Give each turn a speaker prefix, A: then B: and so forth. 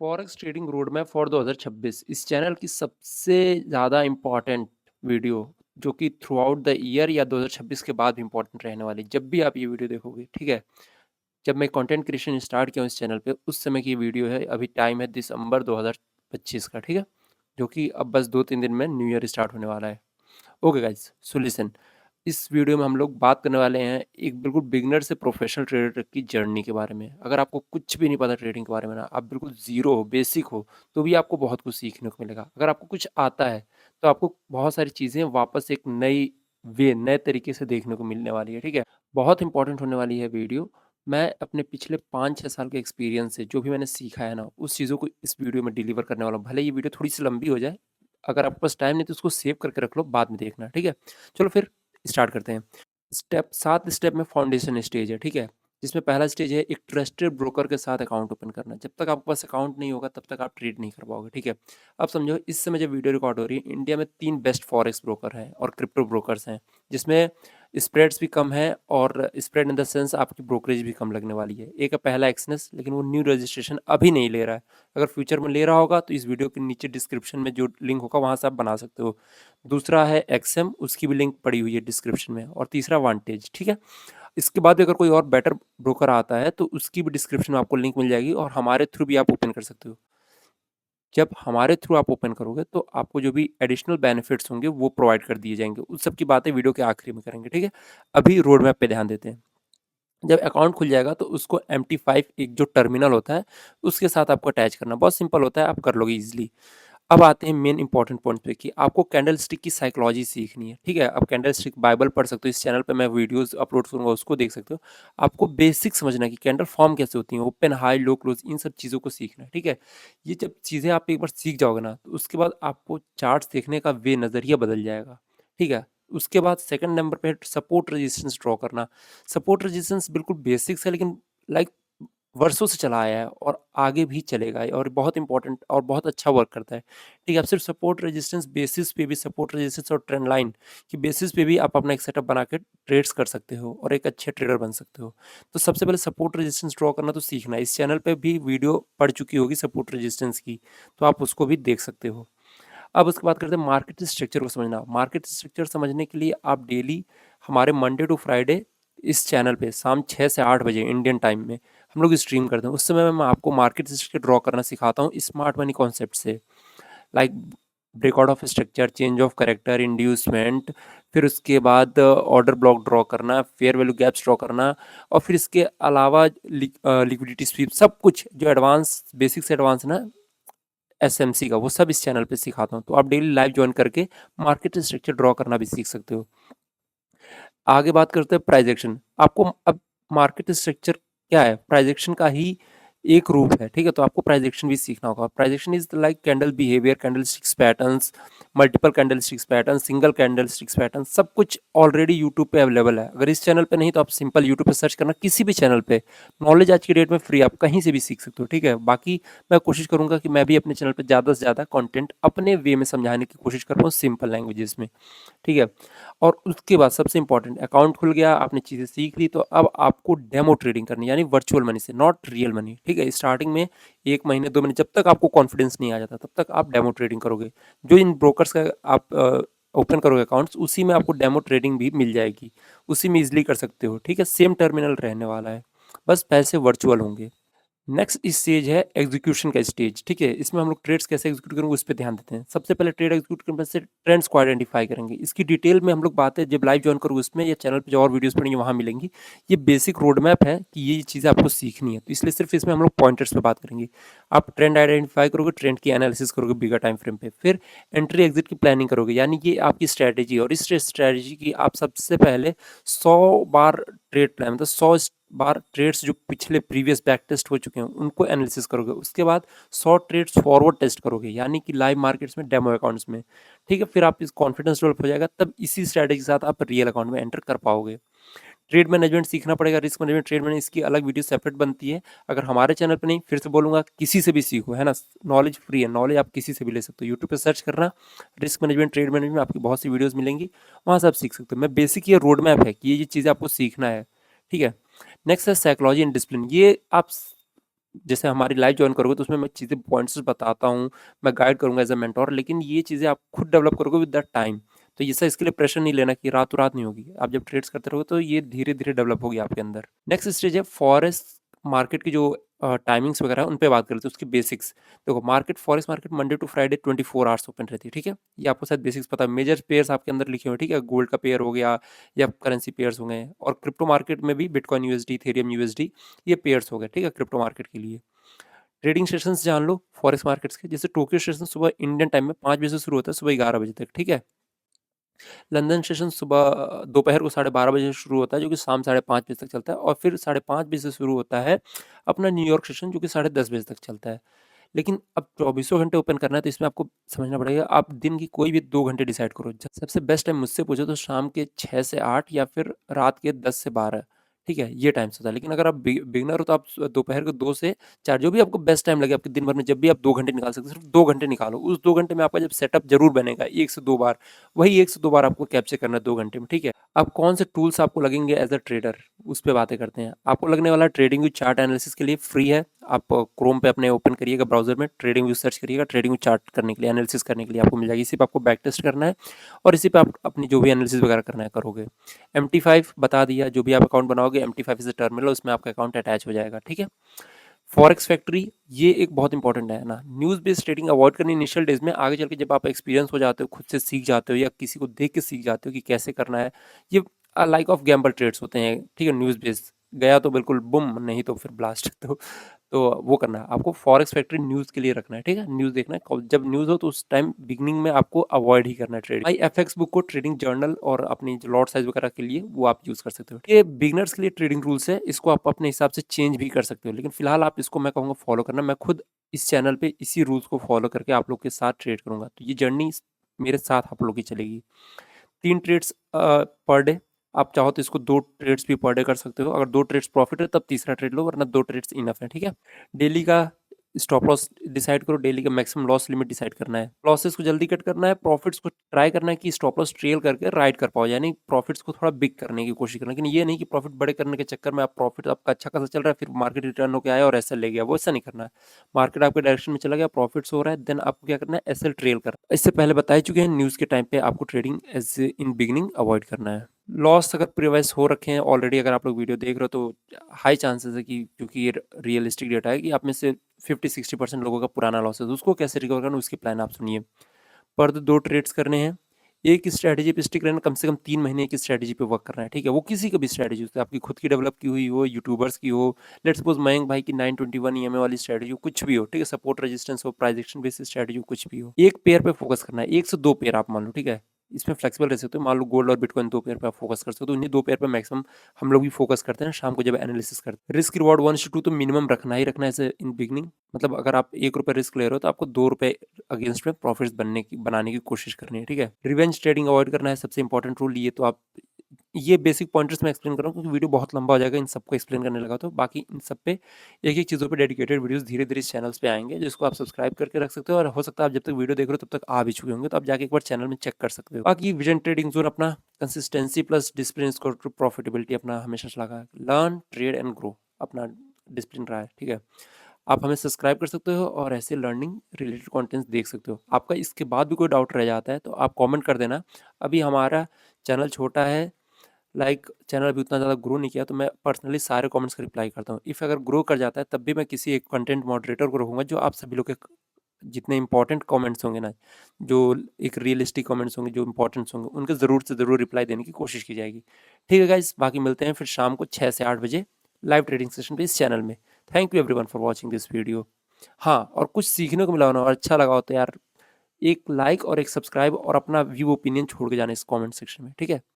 A: Forex trading road map for 2026 इस channel की सबसे ज़्यादा इम्पॉर्टेंट वीडियो जो कि थ्रू आउट द ईयर या 2026 के बाद भी इम्पॉर्टेंट रहने वाली जब भी आप ये वीडियो देखोगे, ठीक है। जब मैं कंटेंट क्रिएशन स्टार्ट किया हूँ इस चैनल पे उस समय की वीडियो है। अभी टाइम है दिसंबर 2025 का, ठीक है, जो कि अब बस 2-3 दिन में न्यू ईयर स्टार्ट होने वाला है। ओके गाइज, सो लिसन, इस वीडियो में हम लोग बात करने वाले हैं एक बिल्कुल बिगिनर से प्रोफेशनल ट्रेडर तक की जर्नी के बारे में। अगर आपको कुछ भी नहीं पता ट्रेडिंग के बारे में ना, आप बिल्कुल ज़ीरो हो, बेसिक हो, तो भी आपको बहुत कुछ सीखने को मिलेगा। अगर आपको कुछ आता है तो आपको बहुत सारी चीज़ें वापस एक नई नए तरीके से देखने को मिलने वाली है, ठीक है। बहुत इंपॉर्टेंट होने वाली है वीडियो। मैं अपने पिछले 5-6 साल के एक्सपीरियंस से जो भी मैंने सीखा है ना, उस चीज़ों को इस वीडियो में डिलीवर करने वाला हूँ। भले ये वीडियो थोड़ी सी लंबी हो जाए, अगर आपके पास टाइम नहीं तो उसको सेव करके रख लो, बाद में देखना, ठीक है। चलो फिर स्टार्ट करते हैं। स्टेप 7 स्टेप में फाउंडेशन स्टेज है, ठीक है। जिसमें पहला स्टेज है एक ट्रस्टेड ब्रोकर के साथ अकाउंट ओपन करना। जब तक आपके पास अकाउंट नहीं होगा तब तक आप ट्रेड नहीं कर पाओगे, ठीक है। अब समझो इस समय जब वीडियो रिकॉर्ड हो रही है, इंडिया में 3 बेस्ट फॉरेक्स ब्रोकर हैं और क्रिप्टो ब्रोकर्स हैं, जिसमें स्प्रेड्स भी कम है और स्प्रेड इन द सेंस आपकी ब्रोकरेज भी कम लगने वाली है। एक है पहला एक्सनेस, लेकिन वो न्यू रजिस्ट्रेशन अभी नहीं ले रहा है। अगर फ्यूचर में ले रहा होगा तो इस वीडियो के नीचे डिस्क्रिप्शन में जो लिंक होगा वहाँ से आप बना सकते हो। दूसरा है एक्सएम, उसकी भी लिंक पड़ी हुई है डिस्क्रिप्शन में। और तीसरा वांटेज, ठीक है। इसके बाद भी अगर कोई और बेटर ब्रोकर आता है तो उसकी भी डिस्क्रिप्शन में आपको लिंक मिल जाएगी और हमारे थ्रू भी आप ओपन कर सकते हो। जब हमारे थ्रू आप ओपन करोगे तो आपको जो भी एडिशनल बेनिफिट्स होंगे वो प्रोवाइड कर दिए जाएंगे। उस सब की बातें वीडियो के आखिरी में करेंगे, ठीक है। अभी रोड मैप पे ध्यान देते हैं। जब अकाउंट खुल जाएगा तो उसको MT5 एक जो टर्मिनल होता है उसके साथ आपको अटैच करना बहुत सिंपल होता है, आप कर लोगे इजीली। अब आते हैं मेन इंपॉर्टेंट पॉइंट पे कि आपको कैंडल स्टिक की साइकोलॉजी सीखनी है, ठीक है। अब कैंडल स्टिक बाइबल पढ़ सकते हो, इस चैनल पे मैं वीडियोस अपलोड करूंगा उसको देख सकते हो। आपको बेसिक समझना है कि कैंडल फॉर्म कैसे होती है, ओपन हाई लो क्लोज, इन सब चीज़ों को सीखना है, ठीक है। ये जब चीज़ें आप एक बार सीख जाओगे ना तो उसके बाद आपको चार्ट्स देखने का नज़रिया बदल जाएगा, ठीक है। उसके बाद सेकंड नंबर पे सपोर्ट रेजिस्टेंस ड्रॉ करना। सपोर्ट रेजिस्टेंस बिल्कुल बेसिक्स है, लेकिन लाइक वर्षों से चला आया है और आगे भी चलेगा और बहुत इंपॉर्टेंट और बहुत अच्छा वर्क करता है, ठीक है। आप सिर्फ सपोर्ट रेजिस्टेंस बेसिस पे भी, सपोर्ट रेजिस्टेंस और ट्रेंड लाइन की बेसिस पे भी आप अपना एक सेटअप बना के ट्रेड्स कर सकते हो और एक अच्छे ट्रेडर बन सकते हो। तो सबसे पहले सपोर्ट रेजिस्टेंस ड्रॉ करना तो सीखना है। इस चैनल पे भी वीडियो पड़ चुकी होगी सपोर्ट रेजिस्टेंस की, तो आप उसको भी देख सकते हो। अब उसके बाद करते हैं मार्केट स्ट्रक्चर को समझना। मार्केट स्ट्रक्चर समझने के लिए आप डेली हमारे मंडे टू फ्राइडे इस चैनल पे शाम 6 से 8 बजे इंडियन टाइम में हम लोग स्ट्रीम करते हैं। उस समय में मैं आपको मार्केट स्ट्रक्चर ड्रॉ करना सिखाता हूँ स्मार्ट मनी कॉन्सेप्ट से, like breakout of structure, change of character, inducement, फिर उसके बाद ऑर्डर ब्लॉक ड्रॉ करना, फेयर वैल्यू गैप्स ड्रॉ करना, और फिर इसके अलावा लिक्विडिटी स्वीप, सब कुछ जो एडवांस बेसिक से एडवांस ना एसएमसी का, वो सब इस चैनल पे सिखाता हूँ। तो आप डेली लाइव ज्वाइन करके मार्केट स्ट्रक्चर ड्रॉ करना भी सीख सकते हो। आगे बात करते हैं प्राइस एक्शन। आपको अब मार्केट स्ट्रक्चर क्या है, प्राइस एक्शन का ही एक रूप है, ठीक है। तो आपको प्राइस एक्शन भी सीखना होगा। Price action is like candle behaviour, candle sticks patterns, multiple candle sticks pattern, single candle sticks pattern, सब कुछ ऑलरेडी यूट्यूब पे अवेलेबल है। अगर इस चैनल पे नहीं तो आप सिंपल यूट्यूब पे सर्च करना, किसी भी चैनल पे नॉलेज आज की डेट में फ्री, आप कहीं से भी सीख सकते हो, ठीक है। बाकी मैं कोशिश करूंगा कि मैं भी अपने चैनल पे ज़्यादा से ज़्यादा कंटेंट अपने वे में समझाने की कोशिश कर पाऊँ, सिंपल लैंग्वेजेस में, ठीक है। और उसके बाद सबसे इंपॉर्टेंट, अकाउंट खुल गया, आपने चीज़ें सीख ली, तो अब आपको डेमो ट्रेडिंग करनी है, यानी वर्चुअल मनी से, नॉट रियल मनी, ठीक है। स्टार्टिंग में 1 महीने 2 महीने जब तक आपको कॉन्फिडेंस नहीं आ जाता तब तक आप डेमो ट्रेडिंग करोगे। जो इन ब्रोकर्स का आप ओपन करोगे अकाउंट्स, उसी में आपको डेमो ट्रेडिंग भी मिल जाएगी, उसी में इजिली कर सकते हो, ठीक है। सेम टर्मिनल रहने वाला है, बस पैसे वर्चुअल होंगे। नेक्स्ट स्टेज है एग्जीक्यूशन का स्टेज, ठीक है। इसमें हम लोग ट्रेड्स कैसे एग्जीक्यूट करेंगे उस पर ध्यान देते हैं। सबसे पहले ट्रेड एग्जीक्यूट करने से ट्रेंड्स को आइडेंटिफाई करेंगे। इसकी डिटेल में हम लोग बातें जब लाइव ज्वाइन करोगे उसमें, या चैनल पे जो और वीडियोस पड़ेंगी वहाँ मिलेंगी। ये बेसिक रोड मैप है कि ये चीज़ें आपको सीखनी है, तो इसलिए सिर्फ इसमें हम लोग पॉइंटर्स पे बात करेंगे। आप ट्रेंड आइडेंटिफाई करोगे, ट्रेंड की एनालिसिस करोगे बिगर टाइम फ्रेम पे, फिर एंट्री एग्जिट की प्लानिंग करोगे, यानी ये आपकी स्ट्रैटेजी। और इस स्ट्रैटेजी की आप सबसे पहले 100 बार ट्रेड प्लान, मतलब 100 बार ट्रेड्स जो पिछले प्रीवियस बैक टेस्ट हो चुके हैं उनको एनालिसिस करोगे। उसके बाद 100 ट्रेड्स फॉरवर्ड टेस्ट करोगे, यानी कि लाइव मार्केट्स में, डेमो अकाउंट्स में, ठीक है। फिर आप इस कॉन्फिडेंस डेवलप हो जाएगा, तब इसी स्ट्रैटेजी के साथ आप रियल अकाउंट में एंटर कर पाओगे। ट्रेड मैनेजमेंट सीखना पड़ेगा, रिस्क मैनेजमेंट, ट्रेड मैनेजमेंट, इसकी अलग वीडियो सेपरेट बनती है। अगर हमारे चैनल पे नहीं, फिर से बोलूँगा किसी से भी सीखो, है ना। नॉलेज फ्री है, नॉलेज आप किसी से भी ले सकते हो। यूट्यूब पे सर्च करना रिस्क मैनेजमेंट, ट्रेड मैनेजमेंट, आपकी बहुत सी वीडियोज़ मिलेंगी, वहाँ से आप सीख सकते हो। मैं बेसिक ये रोड मैप है कि ये चीज़ें आपको सीखना है, ठीक है। नेक्स्ट है साइकोलॉजी एंड डिसिप्लिन। ये आप जैसे हमारी लाइव ज्वाइन करोगे तो उसमें मैं चीज़ें पॉइंट्स बताता हूँ, मैं गाइड करूँगा एज़ अ मेंटर, लेकिन ये चीज़ें आप खुद डेवलप करोगे विद द टाइम। तो ऐसा इसके लिए प्रेशर नहीं लेना कि रातों-रात नहीं होगी। आप जब ट्रेड्स करते रहोगे तो ये धीरे-धीरे डेवलप होगी आपके अंदर। नेक्स्ट स्टेज है फॉरेक्स मार्केट की जो टाइमिंग्स वगैरह है उन पे बात कर लेते हैं, उसकी बेसिक्स। देखो market forex market Monday to Friday 24 hours open रहती है, ठीक है? ये आपको शायद बेसिक्स पता है। मेजर पेयर्स आपके अंदर लिखे हुए हैं, ठीक है? गोल्ड का पेयर हो गया या करेंसी पेयर्स हो गए, और क्रिप्टो मार्केट में भी बिटकॉइन यूएसडी, इथेरियम यूएसडी, ये पेयर्स हो गए, ठीक है? क्रिप्टो मार्केट के लिए। ट्रेडिंग सेशंस जान लो फॉरेक्स मार्केट्स के। जैसे टोक्यो सेशन सुबह इंडियन टाइम में 5 बजे से शुरू होता है, सुबह 11 बजे तक, ठीक है? लंदन सेशन सुबह दोपहर को 12:30 बजे से शुरू होता है, जो कि शाम 5:30 बजे तक चलता है, और फिर 5:30 बजे से शुरू होता है अपना न्यूयॉर्क सेशन, जो कि 10:30 बजे तक चलता है। लेकिन अब चौबीसों घंटे ओपन करना है, तो इसमें आपको समझना पड़ेगा, आप दिन की कोई भी 2 घंटे डिसाइड करो। सबसे बेस्ट टाइम मुझसे पूछो तो शाम के 6 से 8 या फिर रात के 10 से 12, ठीक है? ये टाइम्स होता है। लेकिन अगर आप बिगिनर हो तो आप दोपहर के 2 से 4, जो भी आपको बेस्ट टाइम लगे आपके दिन भर में, जब भी आप 2 घंटे निकाल सकते हो, सिर्फ 2 घंटे निकालो। उस 2 घंटे में आपका जब सेटअप ज़रूर बनेगा 1 से 2 बार, वही 1 से 2 बार आपको कैप्चर करना है 2 घंटे में, ठीक है? अब कौन से टूल्स आपको लगेंगे एज़ अ ट्रेडर, उस पे बातें करते हैं। आपको लगने वाला ट्रेडिंग व्यू चार्ट एनालिसिस के लिए फ्री है। आप क्रोम पे अपने ओपन करिएगा ब्राउज़र में, ट्रेडिंग व्यू सर्च करिएगा, ट्रेडिंग व्यू चार्ट करने के लिए, एनालिसिस करने के लिए आपको मिल जाएगी। इसी पे आपको बैक टेस्ट करना है और इसी पे आप अपनी जो भी एनालिसिस वगैरह करना है करोगे। MT5 बता दिया, जो भी आप अकाउंट बनाओगे MT5 इज़ अ टर्मिनल, उसमें आपका अकाउंट अटैच हो जाएगा, ठीक है? फॉरेक्स फैक्ट्री, ये एक बहुत इंपॉर्टेंट है ना। न्यूज़ बेस्ड ट्रेडिंग अवॉइड करनी इनिशियल डेज में। आगे चल के जब आप एक्सपीरियंस हो जाते हो, खुद से सीख जाते हो या किसी को देख के सीख जाते हो कि कैसे करना है, ये लाइक ऑफ गैम्बल ट्रेड्स होते हैं, ठीक है? न्यूज़ बेस्ड गया तो बिल्कुल बुम, नहीं तो फिर ब्लास्ट। तो वो करना है आपको। फॉरेक्स फैक्ट्री न्यूज़ के लिए रखना है, ठीक है? न्यूज़ देखना है, जब न्यूज़ हो तो उस टाइम बिगिनिंग में आपको अवॉइड ही करना है ट्रेडिंग। भाई एफएक्स बुक को ट्रेडिंग जर्नल और अपनी जो लॉट साइज वगैरह के लिए वो आप यूज़ कर सकते हो। ये बिगिनर्स के लिए ट्रेडिंग रूल्स है, इसको आप अपने हिसाब से चेंज भी कर सकते हो, लेकिन फिलहाल आप इसको मैं कहूँगा फॉलो करना। मैं खुद इस चैनल पे इसी रूल्स को फॉलो करके आप लोग के साथ ट्रेड करूँगा, तो ये जर्नी मेरे साथ आप लोग की चलेगी। 3 ट्रेड्स पर डे, आप चाहो तो इसको 2 ट्रेड्स भी पर डे कर सकते हो। अगर 2 ट्रेड्स प्रॉफिट है तब तीसरा ट्रेड लो, वरना 2 ट्रेड्स इनफ है, ठीक है? डेली का स्टॉप लॉस डिसाइड करो, डेली का मैक्सिमम लॉस लिमिट डिसाइड करना है। लॉसेस को जल्दी कट करना है, प्रॉफिट्स को ट्राई करना है कि स्टॉप लॉस ट्रेल करके राइड कर पाओ, यानी प्रॉफिट्स को थोड़ा बिग करने की कोशिश करना। लेकिन ये नहीं कि प्रॉफिट बड़े करने के चक्कर में आप, प्रॉफिट आपका अच्छा खासा चल रहा है, फिर मार्केट रिटर्न होकर आया और एसएल ले गया, वो ऐसा नहीं करना है। मार्केट आपके डायरेक्शन में चला गया, प्रॉफिट्स हो रहा है, देन आपको क्या करना है, एसएल ट्रेल करना। इससे पहले बता ही चुके हैं, न्यूज़ के टाइम पे आपको trading as in beginning avoid करना है। लॉस अगर प्रिवाइज हो रखे हैं ऑलरेडी, अगर आप लोग वीडियो देख रहे हो तो हाई चांसेस है कि, क्योंकि ये रियलिस्टिक डेटा है, कि आप में से 50-60% लोगों का पुराना लॉस है, तो उसको कैसे रिकवर करना, उसकी प्लान आप सुनिए। पर 2 ट्रेड्स करने हैं, एक स्ट्रैटेजी पे स्टिक रहना, कम से कम 3 महीने की स्ट्रैटेजी पे वर्क करना है, ठीक है? वो किसी का भी स्ट्रैटेजी हो, आपकी खुद की डेवलप की हुई हो, यूट्यूबर्स की हो, लेट्स सपोज मयंक भाई की 921 ईएमए वाली स्ट्रैटेजी हो, कुछ भी हो, ठीक है? सपोर्ट रेजिस्टेंस हो, प्राइस एक्शन बेसिस स्ट्रैटेजी हो, कुछ भी हो, एक पेयर पे फोकस करना है, 1 से 2 पेयर आप मान लो, ठीक है? इसमें फ्लेक्सिबल रह सकते हो, मान लो गोल्ड और बिटकॉइन 2 पेयर पे आप फोकस कर सकते हो, तो उन्हीं 2 पेयर पे मैक्सिमम हम लोग भी फोकस करते हैं शाम को जब एनालिसिस करते हैं। रिस्क रिवॉर्ड 1:2 तो मिनिमम रखना ही रखना है ऐसे इन बिगनिंग। मतलब अगर आप ₹1 रिस्क ले रहे हो तो आपको ₹2 अगेंस्ट में प्रॉफिट्स बनाने की कोशिश करनी है, ठीक है? रिवेंज ट्रेडिंग अवॉइड करना है, सबसे इंपॉर्टेंट रूल। ये तो आप, ये बेसिक पॉइंटर्स मैं एक्सप्लेन कर रहा हूँ क्योंकि वीडियो बहुत लंबा हो जाएगा इन सबको एक्सप्लेन करने लगा, तो बाकी इन सब पे एक-एक चीज़ों पे डेडिकेटेड वीडियोस धीरे-धीरे इस चैनल्स पे आएँगे, जिसको आप सब्सक्राइब करके रख सकते हो, और हो सकता है आप जब तक वीडियो देख रहे हो तब तक आ भी चुके होंगे, तो आप जाके एक बार चैनल में चेक कर सकते हो। बाकी विजन ट्रेडिंग जोन अपना consistency plus discipline equal to profitability अपना हमेशा से लगा है। लर्न, ट्रेड एंड ग्रो अपना डिसिप्लिन रहा है, ठीक है? आप हमें सब्सक्राइब कर सकते हो और ऐसे लर्निंग रिलेटेड कंटेंट्स देख सकते हो। आपका इसके बाद भी कोई डाउट रह जाता है तो आप कमेंट कर देना। अभी हमारा चैनल छोटा है, चैनल अभी उतना ज़्यादा ग्रो नहीं किया, तो मैं पर्सनली सारे कमेंट्स का रिप्लाई करता हूँ। इफ़ अगर ग्रो कर जाता है तब भी मैं किसी एक कंटेंट मॉडरेटर को रखूँगा, जो आप सभी लोग के जितने इंपॉर्टेंट कमेंट्स होंगे ना, जो एक रियलिस्टिक कमेंट्स होंगे, जो इंपॉर्टेंट्स होंगे, उनके ज़रूर से ज़रूर रिप्लाई देने की कोशिश की जाएगी। ठीक है गाइस, बाकी मिलते हैं फिर शाम को 6 से 8 बजे लाइव ट्रेडिंग सेशन पे इस चैनल में। Thank you everyone for watching this video. हाँ, और कुछ सीखने को मिला हो ना और अच्छा लगा हो तो यार एक लाइक और एक सब्सक्राइब और अपना व्यू ओपिनियन छोड़ के जाना इस कमेंट सेक्शन में, ठीक है?